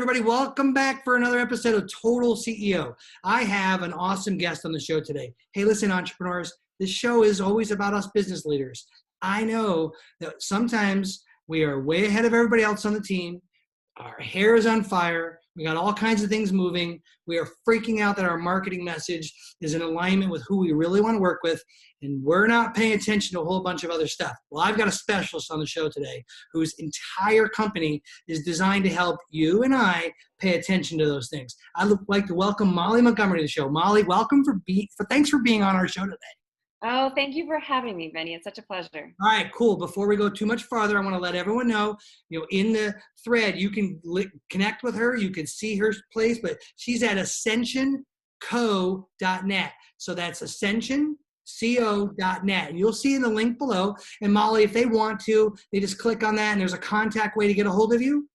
everybody. Welcome back for another episode of Total CEO. I have an awesome guest on the show today. Hey, listen, entrepreneurs, this show is always about us business leaders. I know that sometimes we are way ahead of everybody else on the team. Our hair is on fire. We got all kinds of things moving. We are freaking out that our marketing message is in alignment with who we really want to work with, and we're not paying attention to a whole bunch of other stuff. Well, I've got a specialist on the show today whose entire company is designed to help you and I pay attention to those things. I'd like to welcome Molly Montgomery to the show. Molly, welcome thanks for being on our show today. Oh, thank you for having me, Benny. It's such a pleasure. All right, cool. Before we go too much farther, I want to let everyone know, in the thread, you can connect with her. You can see her place, but she's at ascensionco.net. So that's ascensionco.net. And you'll see in the link below. And Molly, if they want to, they just click on that and there's a contact way to get a hold of you.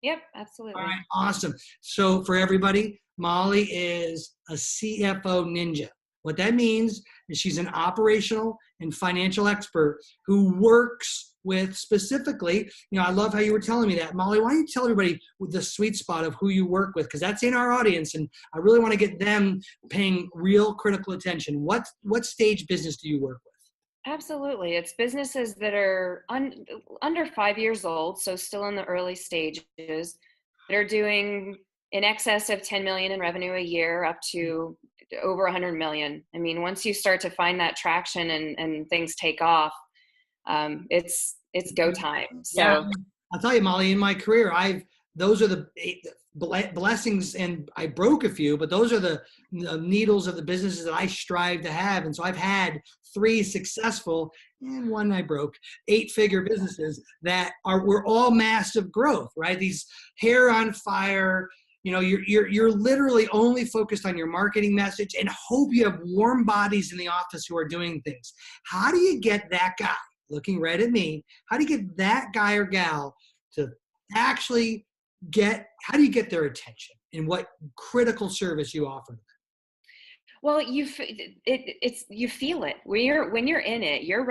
Yep, absolutely. All right, awesome. So for everybody, Molly is a CFO ninja. What that means is she's an operational and financial expert who works with specifically, I love how you were telling me that. Molly, why don't you tell everybody the sweet spot of who you work with? Because that's in our audience, and I really want to get them paying real critical attention. What stage business do you work with? Absolutely. It's businesses that are under 5 years old, so still in the early stages, that are doing in excess of 10 million in revenue a year up to over 100 million. I mean, once you start to find that traction and things take off, it's go time. So yeah, I'll tell you, Molly, in my career, those are the blessings, and I broke a few, but those are the needles of the businesses that I strive to have. And so I've had 3 successful and 1 I broke 8-figure businesses that were all massive growth, right? These hair on fire. You're literally only focused on your marketing message and hope you have warm bodies in the office who are doing things. How do you get that guy, looking right at me, how do you get that guy or gal to actually how do you get their attention, and what critical service you offer them? Well, you feel it when you're in it. You're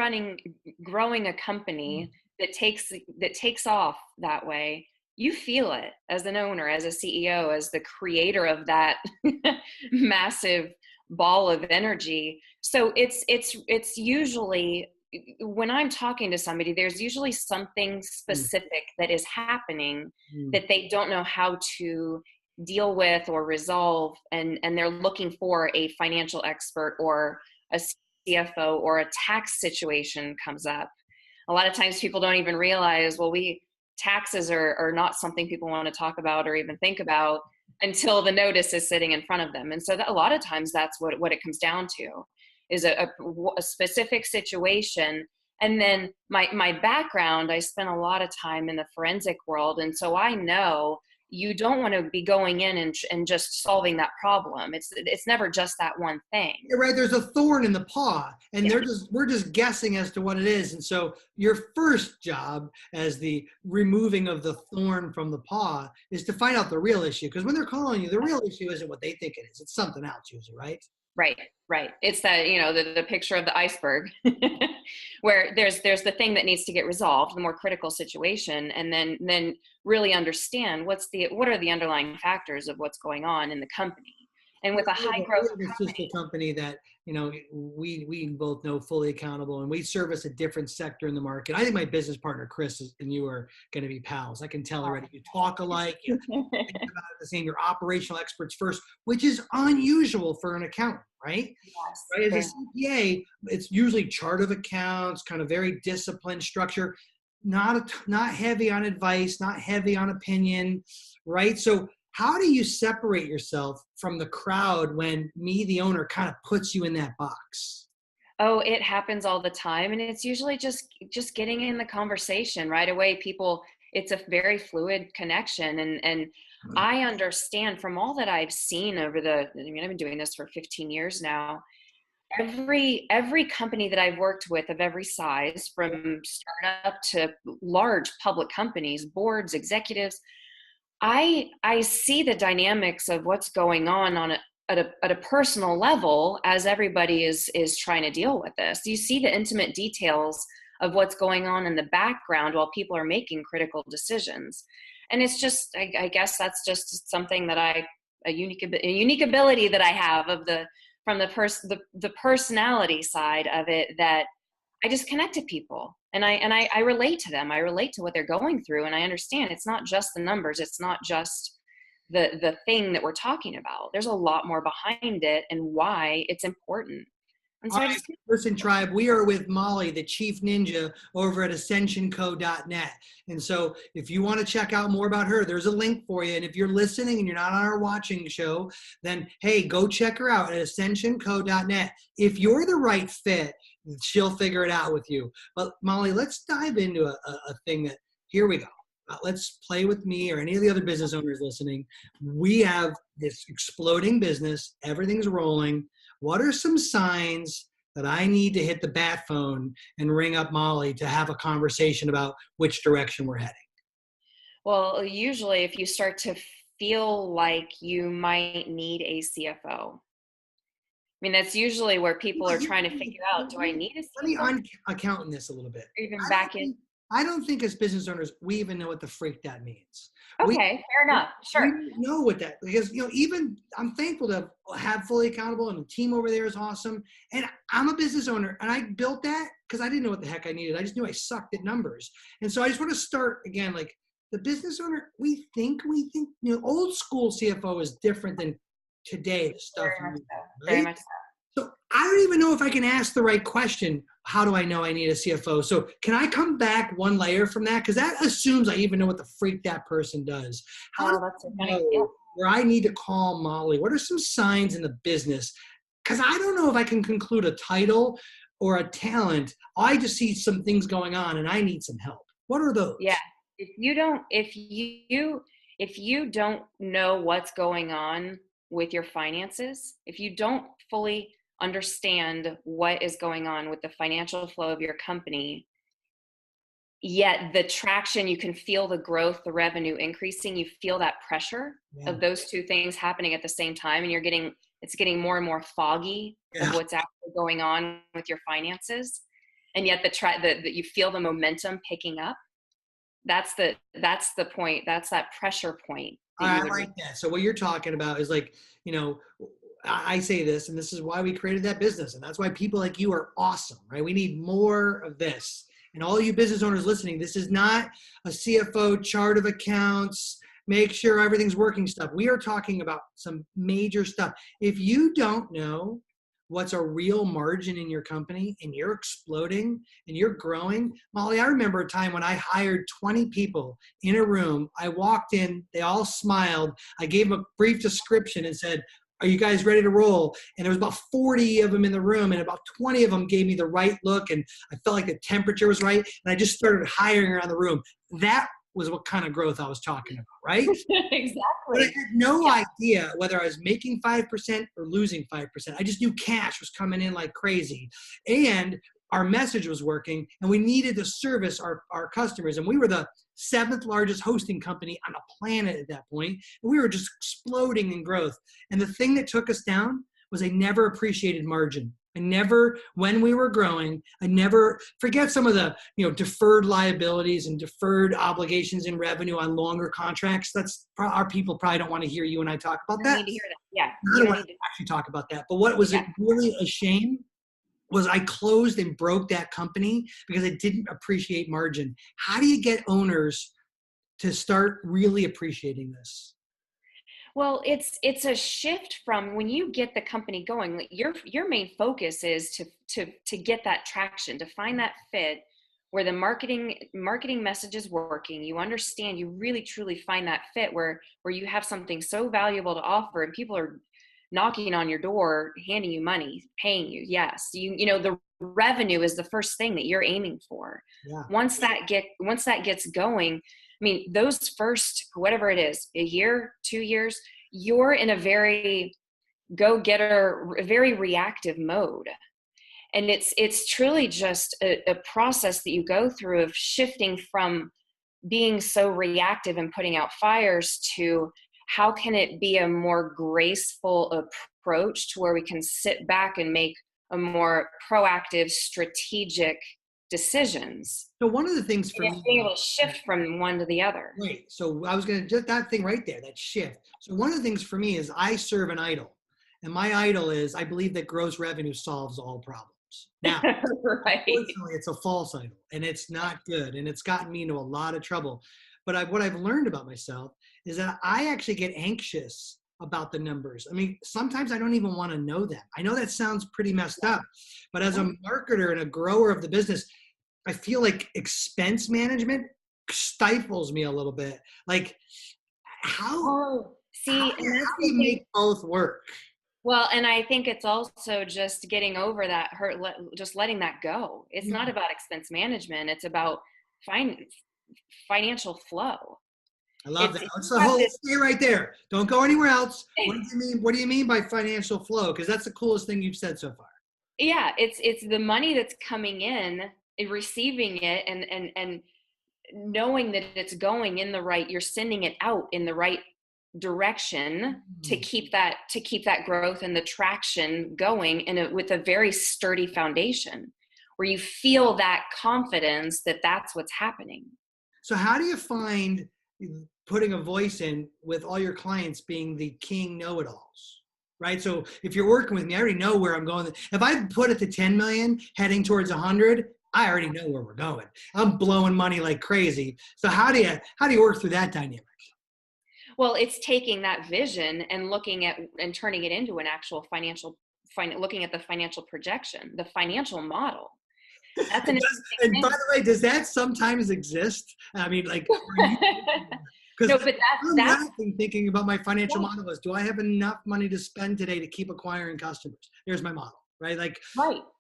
growing a company that takes off that way. You feel it as an owner, as a CEO, as the creator of that massive ball of energy. So it's usually, when I'm talking to somebody, there's usually something specific that is happening that they don't know how to deal with or resolve, and they're looking for a financial expert or a CFO, or a tax situation comes up. A lot of times people don't even realize, taxes are not something people want to talk about or even think about until the notice is sitting in front of them. And so a lot of times that's what it comes down to, is a specific situation. And then my background, I spent a lot of time in the forensic world. And so I know you don't want to be going in and just solving that problem. It's never just that one thing. You're right. There's a thorn in the paw, and we're just guessing as to what it is. And so your first job as the removing of the thorn from the paw is to find out the real issue. Because when they're calling you, the real issue isn't what they think it is. It's something else usually, right? Right. It's that, the picture of the iceberg where there's the thing that needs to get resolved, the more critical situation, and then really understand what are the underlying factors of what's going on in the company. And with a high growth company that, we both know fully accountable, and we service a different sector in the market. I think my business partner, Chris, and you are going to be pals. I can tell already. You talk alike, you think about it the same. You're operational experts first, which is unusual for an accountant, right? Yes. Right? As a CPA, it's usually chart of accounts, kind of very disciplined structure, not heavy on advice, not heavy on opinion, right? So how do you separate yourself from the crowd when the owner, kind of puts you in that box? Oh, it happens all the time. And it's usually just getting in the conversation right away. It's a very fluid connection. And I understand from all that I've seen I've been doing this for 15 years now. Every company that I've worked with of every size, from startup to large public companies, boards, executives, I see the dynamics of what's going on at a personal level as everybody is trying to deal with this. You see the intimate details of what's going on in the background while people are making critical decisions. And it's just, I guess that's just something that a unique ability that I have from the personality side of it, that I just connect to people, and I relate to them. I relate to what they're going through, and I understand it's not just the numbers. It's not just the thing that we're talking about. There's a lot more behind it and why it's important. And All so I right, just, listen, tribe, we are with Molly, the chief ninja over at ascensionco.net. And so if you want to check out more about her, there's a link for you. And if you're listening and you're not on our watching show, then hey, go check her out at ascensionco.net. If you're the right fit, she'll figure it out with you. But Molly, let's dive into a thing that, here we go. Let's play with me or any of the other business owners listening. We have this exploding business. Everything's rolling. What are some signs that I need to hit the bat phone and ring up Molly to have a conversation about which direction we're heading? well, usually if you start to feel like you might need a CFO, I mean, that's usually where people are trying to figure out, do I need a Let me CFO? account this a little bit. Or even I don't back in. think, I don't think as business owners, we even know what the freak that means. We Okay, fair enough. we Sure. don't know what that, because even I'm thankful to have fully accountable, and the team over there is awesome. And I'm a business owner, and I built that because I didn't know what the heck I needed. I just knew I sucked at numbers. And so I just want to start again, like the business owner, we think, old school CFO is different than today, the stuff, Very much so. Very right? much so. So I don't even know if I can ask the right question. How do I know I need a CFO? So can I come back one layer from that? Because that assumes I even know what the freak that person does. How do Oh, that's a I funny. Yeah. know where I need to call Molly? What are some signs in the business? Because I don't know if I can conclude a title or a talent. I just see some things going on and I need some help. What are those? Yeah. If you don't know what's going on with your finances, if you don't fully understand what is going on with the financial flow of your company, yet the traction, you can feel the growth, the revenue increasing, you feel that pressure Yeah. of those two things happening at the same time, and it's getting more and more foggy of what's actually going on with your finances, and yet that you feel the momentum picking up. That's the point. That's that pressure point that I you would like that. So what you're talking about is like, I say this, and this is why we created that business. And that's why people like you are awesome, right? We need more of this. And all you business owners listening, this is not a CFO chart of accounts, make sure everything's working stuff. We are talking about some major stuff. If you don't know what's a real margin in your company and you're exploding and you're growing, Molly, I remember a time when I hired 20 people in a room. I walked in, they all smiled. I gave them a brief description and said, are you guys ready to roll? And there was about 40 of them in the room, and about 20 of them gave me the right look, and I felt like the temperature was right, and I just started hiring around the room. That was what kind of growth I was talking about, right? exactly. But I had no idea whether I was making 5% or losing 5%. I just knew cash was coming in like crazy. And our message was working, and we needed to service our customers. And we were the 7th largest hosting company on the planet at that point. And we were just exploding in growth. And the thing that took us down was I never appreciated margin. When we were growing, I never forget some of the, deferred liabilities and deferred obligations in revenue on longer contracts. That's our people probably don't want to hear you and I talk about that. Need to hear that. Yeah. I don't want to actually talk about that. But what was it really a shame was I closed and broke that company because I didn't appreciate margin. How do you get owners to start really appreciating this? Well, it's a shift from when you get the company going. Like your main focus is to get that traction, to find that fit where the marketing message is working. You understand, you really truly find that fit where you have something so valuable to offer, and people are knocking on your door, handing you money, paying you. Yes, the revenue is the first thing that you're aiming for. Yeah. Once that gets going, I mean, those first, whatever it is, a year, 2 years, you're in a very go-getter, very reactive mode. And it's truly just a process that you go through of shifting from being so reactive and putting out fires to how can it be a more graceful approach to where we can sit back and make a more proactive, strategic decisions. So one of the things for me, Being able to shift from one to the other. right. So I was going to just that thing right there, that shift. So one of the things for me is I serve an idol, and my idol is I believe that gross revenue solves all problems. Now, Right. unfortunately, it's a false idol, and it's not good, and it's gotten me into a lot of trouble. But what I've learned about myself is that I actually get anxious about the numbers. I mean, sometimes I don't even want to know them. I know that sounds pretty messed up, but as a marketer and a grower of the business, I feel like expense management stifles me a little bit. Like Oh, see, and that's how do the you thing. make both work? Well, and I think it's also just getting over that hurt, just letting that go. It's not about expense management. It's about fin- financial flow. I love that. It's Let's you have this, stay right there. Don't go anywhere else. What do you mean? What do you mean by financial flow? Because that's the coolest thing you've said so far. yeah, it's the money that's coming in, and receiving it, and knowing that it's going in the right, you're sending it out in the right direction to keep that growth and the traction going, and with a very sturdy foundation where you feel that confidence that that's what's happening. So how do you find putting a voice in with all your clients being the king know-it-alls? Right. So if you're working with me, I already know where I'm going. If I put it to 10 million heading towards 100, I already know where we're going. I'm blowing money like crazy. So how do you work through that dynamic? Well, it's taking that vision and looking at and turning it into an actual looking at the financial projection, the financial model. That's an interesting And by thing. the way, does that sometimes exist? I mean, like, No, because but I'm that's laughing thinking about my financial right, model is, do I have enough money to spend today to keep acquiring customers? Here's my model, right? Like,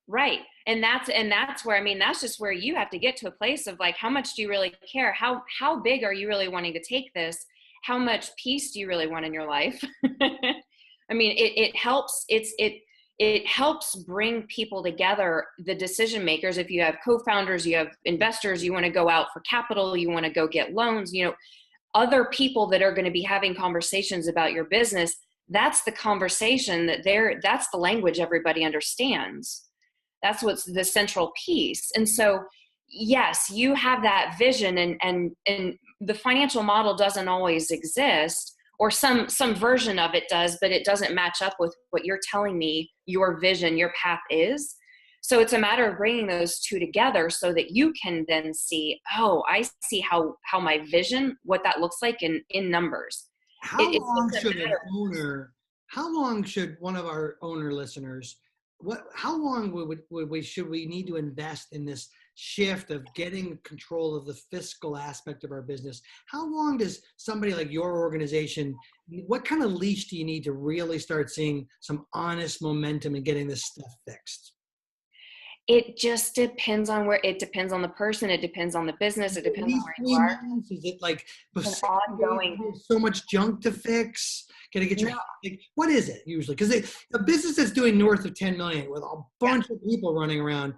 right. And that's where, I mean, that's just where you have to get to a place of like, how much do you really care? How big are you really wanting to take this? How much peace do you really want in your life? I mean, it helps bring people together, the decision makers. If you have co-founders, you have investors, you want to go out for capital, you want to go get loans, other people that are going to be having conversations about your business. That's the conversation that's the language everybody understands. That's what's the central piece. And so, yes, you have that vision, and the financial model doesn't always exist, or some version of it does, but it doesn't match up with what you're telling me your vision, your path is. So it's a matter of bringing those two together so that you can then see, oh, I see how my vision, what that looks like in numbers. how It's long just a should an matter. owner, how long should one of our owner listeners, how long should we need to invest in this shift of getting control of the fiscal aspect of our business? How long does somebody like your organization, what kind of leash do you need to really start seeing some honest momentum and getting this stuff fixed? It just depends on it depends on the person. It depends on the business. It At depends on least where you three are. months? Is it like It's an 60 days? ongoing. There's so much junk to fix. Gotta get your, No, like, what is it usually? Because a business that's doing north of 10 million with a yeah, bunch of people running around,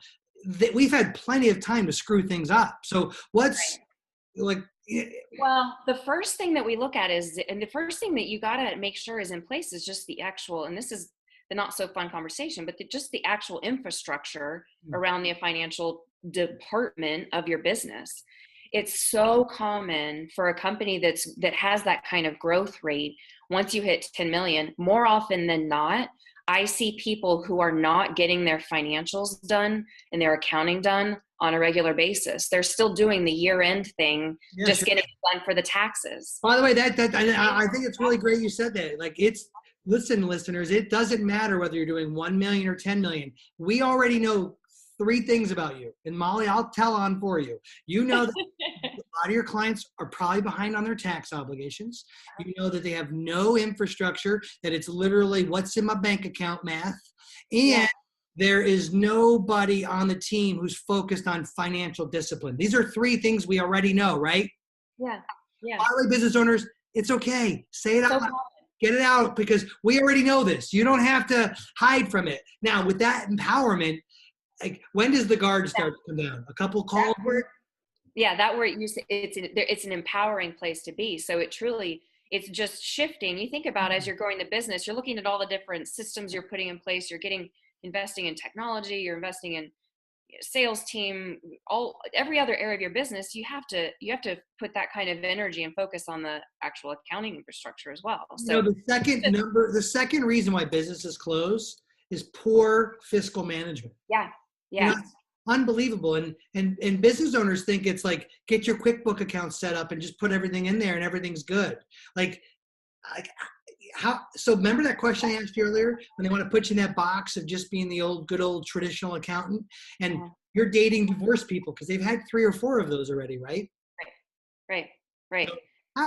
we've had plenty of time to screw things up. So what's right. like, Well, the first thing that we look at and the first thing that you got to make sure is in place is just the actual, and this is the not so fun conversation, but just the actual infrastructure around the financial department of your business. It's so common for a company that has that kind of growth rate. Once you hit 10 million, more often than not, I see people who are not getting their financials done and their accounting done on a regular basis. They're still doing the year-end thing, yeah, just sure. getting it done for the taxes. By the way, I think it's really great you said that. Like, listen, listeners, it doesn't matter whether you're doing 1 million or 10 million. We already know three things about you. And Molly, I'll tell on for you. You know that a lot of your clients are probably behind on their tax obligations. You know that they have no infrastructure, that it's literally what's in my bank account math. Yeah, And there is nobody on the team who's focused on financial discipline. These are three things we already know, right? yeah, yeah. By the way, business owners, it's okay. Say it out So loud. Get it out, because we already know this. You don't have to hide from it. Now, with that empowerment, like, when does the guard start to come down? A couple calls? that word you say, it's an empowering place to be. So it's just shifting. You think about, as you're growing the business, you're looking at all the different systems you're putting in place. You're investing in technology. You're investing in sales team, every other area of your business, you have to put that kind of energy and focus on the actual accounting infrastructure as well. So the second reason why businesses close is poor fiscal management. yeah. It's unbelievable. And business owners think it's like, get your QuickBook account set up and just put everything in there and everything's good. Like how, so remember that question I asked you earlier, when they want to put you in that box of just being the good old traditional accountant, and you're dating divorced people because they've had 3 or 4 of those already, right? Right. So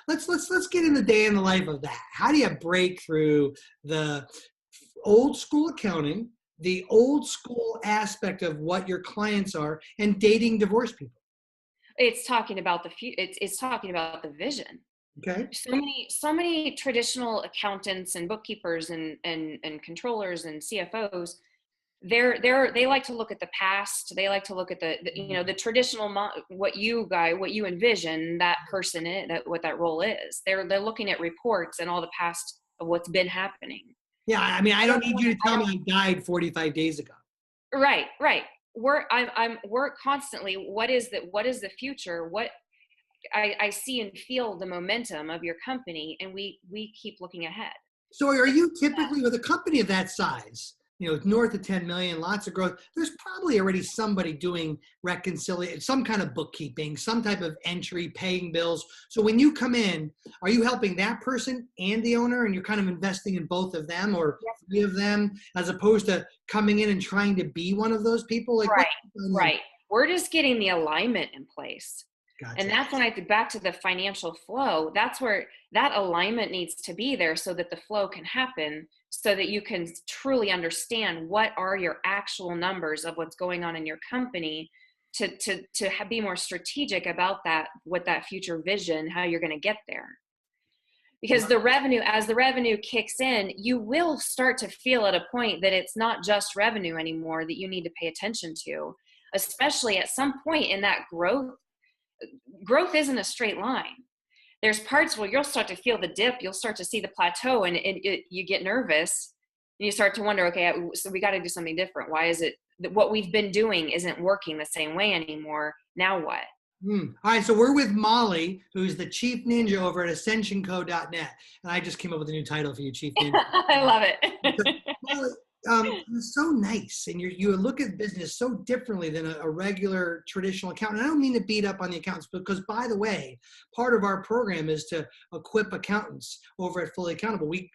let's get in the day in the life of that. How do you break through the old school accounting, the old school aspect of what your clients are, and dating divorced people? It's talking about it's talking about the vision. Okay. So many traditional accountants and bookkeepers and controllers and CFOs, they like to look at the past. They like to look at the traditional what you envision that person what that role is. They're looking at reports and all the past of what's been happening. Yeah, I mean, I don't need you to tell me I died 45 days ago. Right. We're constantly, what is the future? What I see and feel the momentum of your company, and we keep looking ahead. So are you typically, with a company of that size, north of 10 million, lots of growth, there's probably already somebody doing reconciliation, some kind of bookkeeping, some type of entry, paying bills. So when you come in, are you helping that person and the owner, and you're kind of investing in both of them, or 3 of them, as opposed to coming in and trying to be one of those people? Like, right. We're just getting the alignment in place. Gotcha. And that's when I get back to the financial flow. That's where that alignment needs to be there, so that the flow can happen, so that you can truly understand what are your actual numbers of what's going on in your company, to be more strategic about that, what that future vision, how you're going to get there. Because as the revenue kicks in, you will start to feel at a point that it's not just revenue anymore that you need to pay attention to, especially at some point in that growth. Growth isn't a straight line. There's parts where you'll start to feel the dip, you'll start to see the plateau, and you get nervous, and you start to wonder, okay, so we got to do something different. Why is it that what we've been doing isn't working the same way anymore? Now what? All right, so we're with Molly, who's the Chief Ninja over at AscensionCo.net, and I just came up with a new title for you, Chief Ninja. I love it. Molly, it's so nice, and you look at business so differently than a regular traditional accountant. I don't mean to beat up on the accountants, because, by the way, part of our program is to equip accountants over at Fully Accountable. We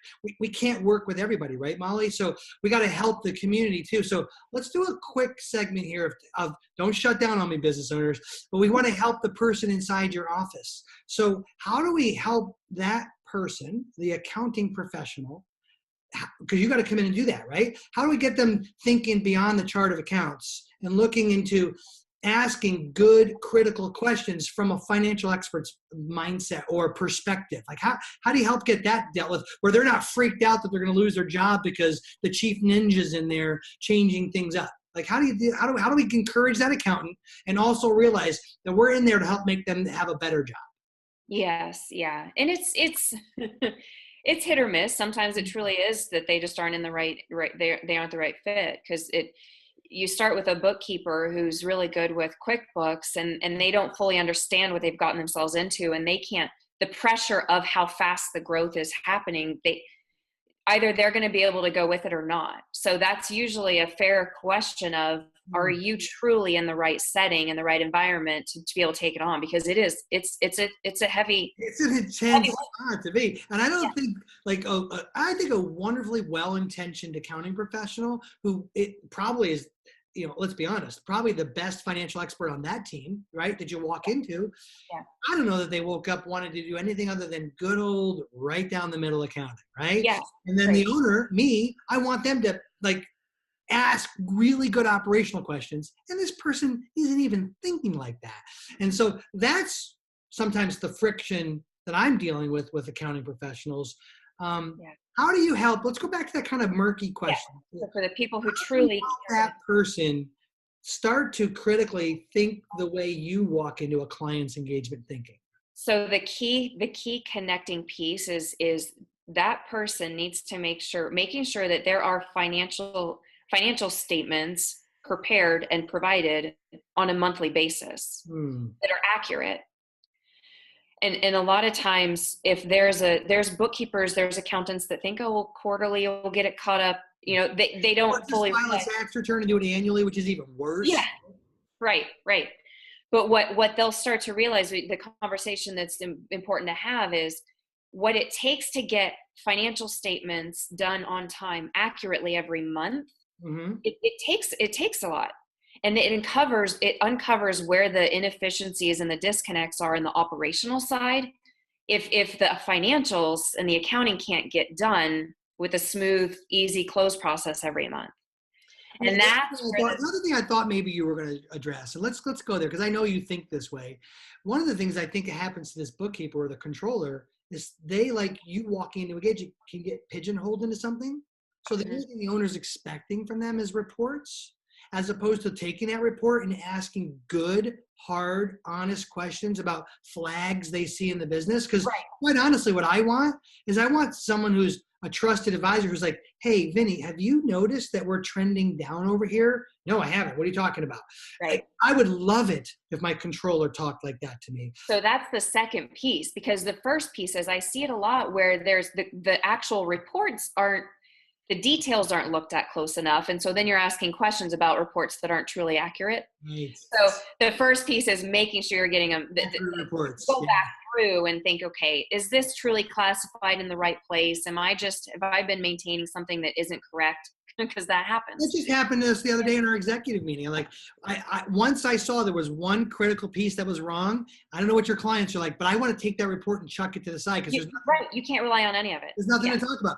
can't work with everybody, right, Molly? So we got to help the community too. So let's do a quick segment here of don't shut down on me, business owners, but we want to help the person inside your office. So how do we help that person, the accounting professional, because you got to come in and do that, right? How do we get them thinking beyond the chart of accounts and looking into asking good critical questions from a financial expert's mindset or perspective? Like how do you help get that dealt with, where they're not freaked out that they're going to lose their job because the chief ninja's in there changing things up? Like how do we encourage that accountant and also realize that we're in there to help make them have a better job? Yes, yeah. And it's it's hit or miss. Sometimes it truly is that they just aren't in the right they aren't the right fit, because you start with a bookkeeper who's really good with QuickBooks, and they don't fully understand what they've gotten themselves into, and they can't, the pressure of how fast the growth is happening, either they're going to be able to go with it or not. So that's usually a fair question of, are you truly in the right setting and the right environment to be able to take it on? Because it's a heavy, it's an intense spot to be. And I don't think I think a wonderfully well-intentioned accounting professional who it probably is, let's be honest, probably the best financial expert on that team, right, that you walk into. Yeah. I don't know that they woke up wanting to do anything other than good old right down the middle accounting, right? Yeah. And then the owner, me, I want them to ask really good operational questions. And this person isn't even thinking like that. And so that's sometimes the friction that I'm dealing with accounting professionals. How do you help? Let's go back to that kind of murky question. So for the people who truly that person start to critically think the way you walk into a client's engagement thinking. So the key connecting piece is that person needs to making sure that there are financial statements prepared and provided on a monthly basis that are accurate. And a lot of times, if there's bookkeepers, there's accountants that think, oh, well, quarterly we'll get it caught up. You know, they don't fully file a tax return and do it annually, which is even worse. Yeah, right. But what they'll start to realize, the conversation that's important to have is what it takes to get financial statements done on time accurately every month. It takes a lot. And it uncovers where the inefficiencies and the disconnects are in the operational side. If the financials and the accounting can't get done with a smooth, easy close process every month. And that's another thing I thought maybe you were going to address, and let's go there, because I know you think this way. One of the things I think happens to this bookkeeper or the controller is they, like, you walk into a gauge, you can get pigeonholed into something. So the only thing the owner's expecting from them is reports, as opposed to taking that report and asking good, hard, honest questions about flags they see in the business. Because quite honestly, what I want someone who's a trusted advisor who's like, hey, Vinny, have you noticed that we're trending down over here? No, I haven't. What are you talking about? Right. I would love it if my controller talked like that to me. So that's the second piece, because the first piece is I see it a lot where there's the actual reports the details aren't looked at close enough. And so then you're asking questions about reports that aren't truly accurate. Right. So the first piece is making sure you're getting them. Reports. Go back through and think, okay, is this truly classified in the right place? Have I been maintaining something that isn't correct? Because that happens. That just happened to us the other day in our executive meeting. Like, once I saw there was one critical piece that was wrong. I don't know what your clients are like, but I want to take that report and chuck it to the side, because you can't rely on any of it. There's nothing to talk about.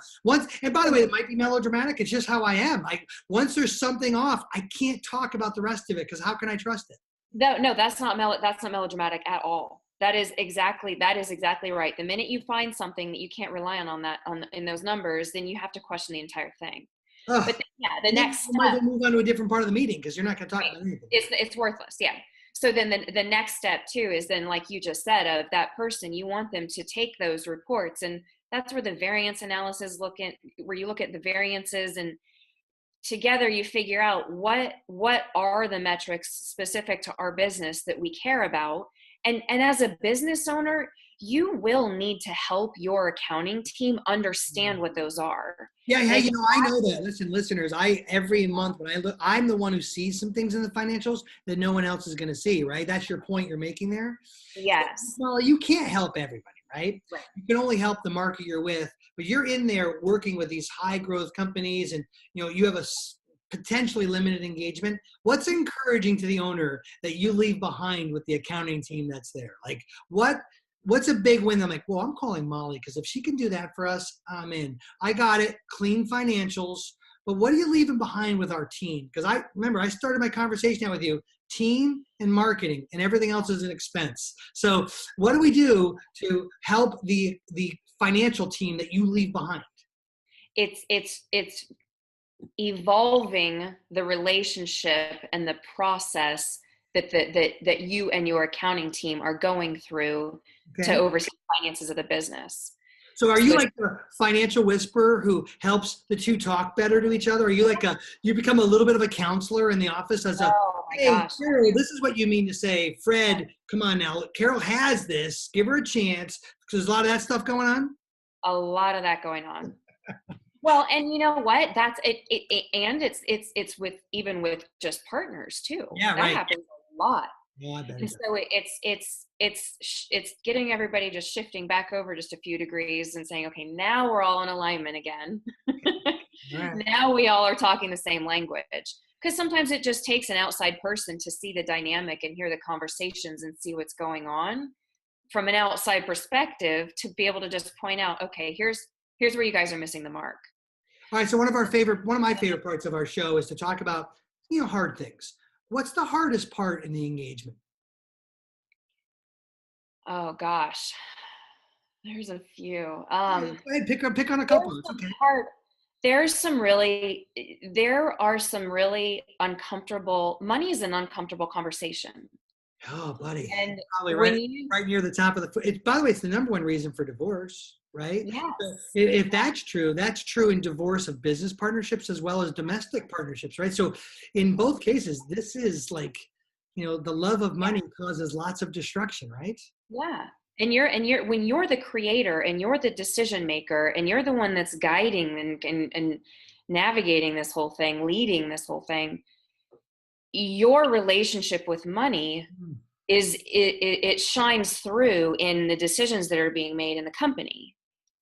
And by the way, it might be melodramatic. It's just how I am. Once there's something off, I can't talk about the rest of it, because how can I trust it? No, that's not melodramatic at all. That is exactly right. The minute you find something that you can't rely in those numbers, then you have to question the entire thing. But the next step, might move on to a different part of the meeting, because you're not going to talk about anything. It's worthless. Yeah. So then the next step too is then, like you just said, of that person, you want them to take those reports, and that's where the variance analysis where you look at the variances, and together you figure out what are the metrics specific to our business that we care about. And as a business owner, you will need to help your accounting team understand what those are. Yeah, hey, I know that. Listen, listeners, every month when I look, I'm the one who sees some things in the financials that no one else is going to see, right? That's your point you're making there? Yes. Well, you can't help everybody, right? You can only help the market you're with, but you're in there working with these high growth companies, and you have a potentially limited engagement. What's encouraging to the owner that you leave behind with the accounting team that's there? Like, what's a big win? I'm like, well, I'm calling Molly, because if she can do that for us, I'm in. I got it. Clean financials. But what are you leaving behind with our team? Because I started my conversation out with you, team and marketing, and everything else is an expense. So what do we do to help the financial team that you leave behind? It's evolving the relationship and the process that you and your accounting team are going through to oversee the finances of the business. So are you like the financial whisperer who helps the two talk better to each other? Are you you become a little bit of a counselor in the office hey, gosh. Carol, this is what you mean to say. Fred, come on now. Carol has this. Give her a chance. Because there's a lot of that stuff going on. A lot of that going on. Well, and you know what? That's it. And it's even with just partners too. Yeah, that happens a lot. Yeah, I bet. And so it's getting everybody just shifting back over just a few degrees and saying, okay, now we're all in alignment again. Right. Now we all are talking the same language. Because sometimes it just takes an outside person to see the dynamic and hear the conversations and see what's going on from an outside perspective, to be able to just point out, okay, here's where you guys are missing the mark. All right. So one of my favorite parts of our show is to talk about, hard things. What's the hardest part in the engagement? Oh gosh, there's a few. Go ahead, pick on a couple. It's okay. There are some really uncomfortable. Money is an uncomfortable conversation. Oh, buddy. And probably right near the top of the foot. By the way, it's the number one reason for divorce, right? So Yes. if that's true in divorce of business partnerships as well as domestic partnerships, right? So in both cases, this is like, the love of money causes lots of destruction, right? Yeah. And you're when you're the creator and you're the decision maker and you're the one that's guiding and navigating this whole thing, leading this whole thing, your relationship with money Mm. it shines through in the decisions that are being made in the company.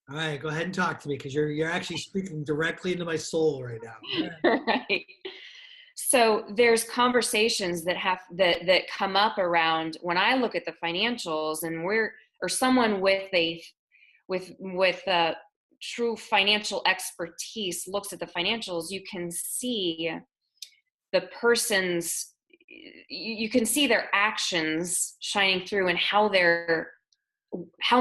All right, go ahead and talk to me because you're actually speaking directly into my soul right now. All Right. So there's conversations that come up around when I look at the financials and or someone with true financial expertise looks at the financials, you can see the person's you can see their actions shining through and how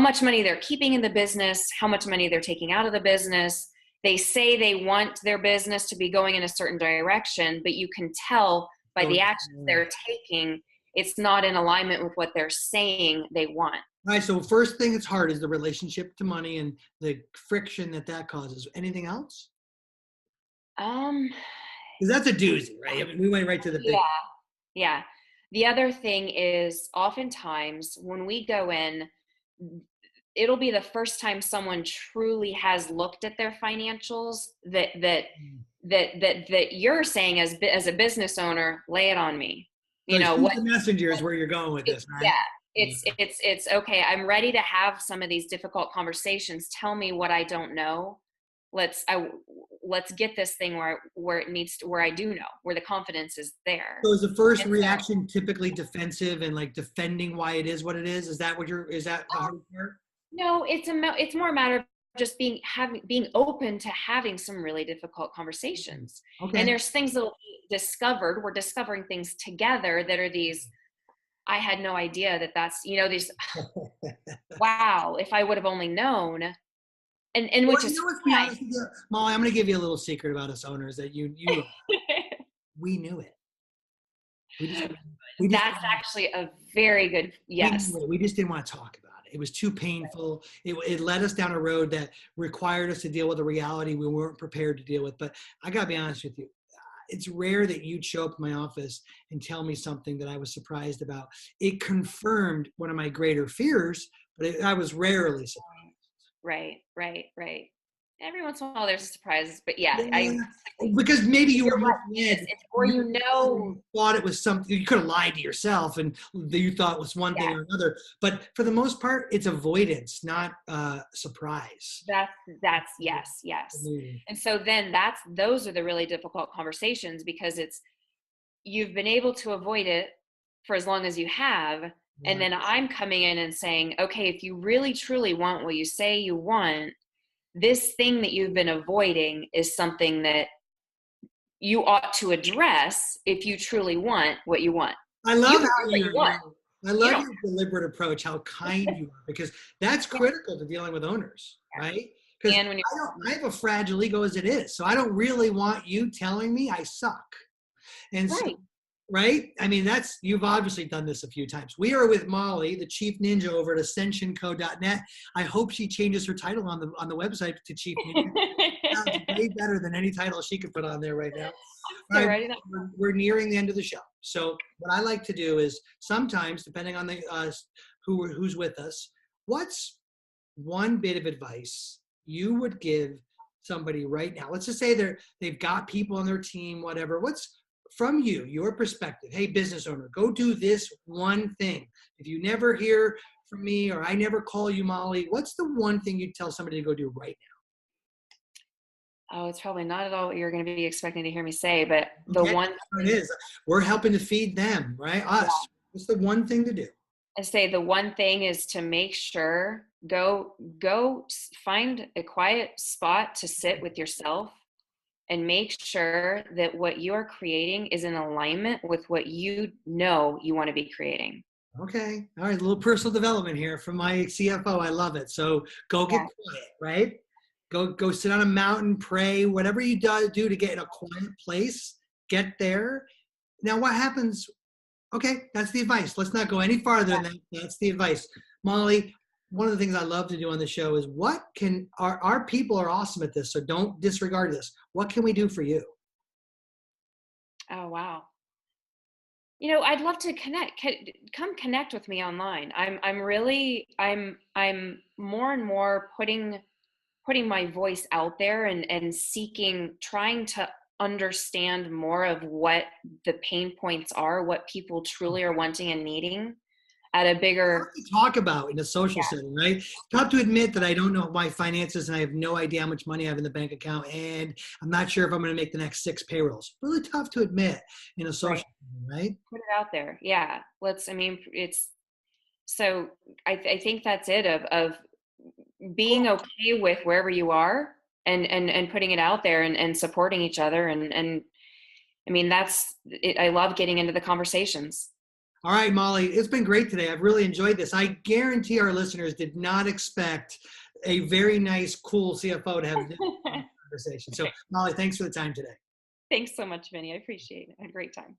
much money they're keeping in the business, how much money they're taking out of the business. They say they want their business to be going in a certain direction, but you can tell by the actions they're taking, it's not in alignment with what they're saying they want. right, so first thing that's hard is the relationship to money and the friction that causes. Anything else? Um, Because that's a doozy, right? I mean, we went right to the big. yeah, yeah. The other thing is oftentimes when we go in, it'll be the first time someone truly has looked at their financials that you're saying as a business owner, lay it on me. So shoot What the messenger is where you're going with this, right? yeah, it's okay. I'm ready to have some of these difficult conversations. Tell me what I don't know. Let's get this thing where it needs to, where I do know, where the confidence is there. So is the first And reaction typically defensive and like defending why it is what it is? Is that the hard part? no, it's more a matter of just being open to having some really difficult conversations. Okay. And there's things that will be discovered. We're discovering things together that are these. I had no idea that's these. Wow, if I would have only known. And Well, which is let's be honest with you, Molly, I'm going to give you a little secret about us owners that we knew it. We just that's actually a very good yes. we just didn't want to talk about it. It was too painful. It led us down a road that required us to deal with a reality we weren't prepared to deal with. But I got to be honest with you. It's rare that you'd show up in my office and tell me something that I was surprised about. It confirmed one of my greater fears, but I was rarely surprised. Right. Every once in a while there's surprises, but yeah. Because maybe you were misled, or you thought it was something you could have lied to yourself and you thought it was one thing or another. But for the most part, it's avoidance, not surprise. That's yes. And so then those are the really difficult conversations because you've been able to avoid it for as long as you have. And then I'm coming in and saying, okay, if you really truly want what you say you want, this thing that you've been avoiding is something that you ought to address if you truly want what you want. I love your deliberate approach, how kind you are, because that's critical to dealing with owners, right? Because I have a fragile ego as it is, so I don't really want you telling me I suck. And so, right? I mean, you've obviously done this a few times. We are with Molly, the chief ninja over at ascensionco.net. I hope she changes her title on the website to chief ninja. Sounds way better than any title she could put on there right now. Right, we're nearing the end of the show. So what I like to do is sometimes, depending on who's with us, what's one bit of advice you would give somebody right now? Let's just say they've got people on their team, whatever. What's from you, your perspective? Hey, business owner, go do this one thing. If you never hear from me or I never call you, Molly, what's the one thing you'd tell somebody to go do right now? Oh, it's probably not at all what you're going to be expecting to hear me say, but it is. We're helping to feed them, right? Us. Yeah. What's the one thing to do? I say the one thing is to make sure, go find a quiet spot to sit with yourself and make sure that what you are creating is in alignment with what you know you want to be creating. Okay. All right. A little personal development here from my CFO. I love it. So go get quiet, right? Go sit on a mountain, pray, whatever you do to get in a quiet place, get there. Now what happens? Okay. That's the advice. Let's not go any farther than that. That's the advice. Molly, one of the things I love to do on the show is what can our people are awesome at this, so don't disregard this. What can we do for you? Oh, wow. I'd love to connect. Come connect with me online. I'm more and more putting my voice out there and trying to understand more of what the pain points are, what people truly are wanting and needing at a bigger. To talk about in a social setting, right? Tough to admit that I don't know my finances and I have no idea how much money I have in the bank account, and I'm not sure if I'm going to make the next 6 payrolls. Really tough to admit in a social setting, right? Put it out there. Yeah. It's so I think that's it of being okay with wherever you are and putting it out there and supporting each other. And I mean, that's it. I love getting into the conversations. All right, Molly, it's been great today. I've really enjoyed this. I guarantee our listeners did not expect a very nice, cool CFO to have this conversation. So, Molly, thanks for the time today. Thanks so much, Vinny. I appreciate it. I had a great time.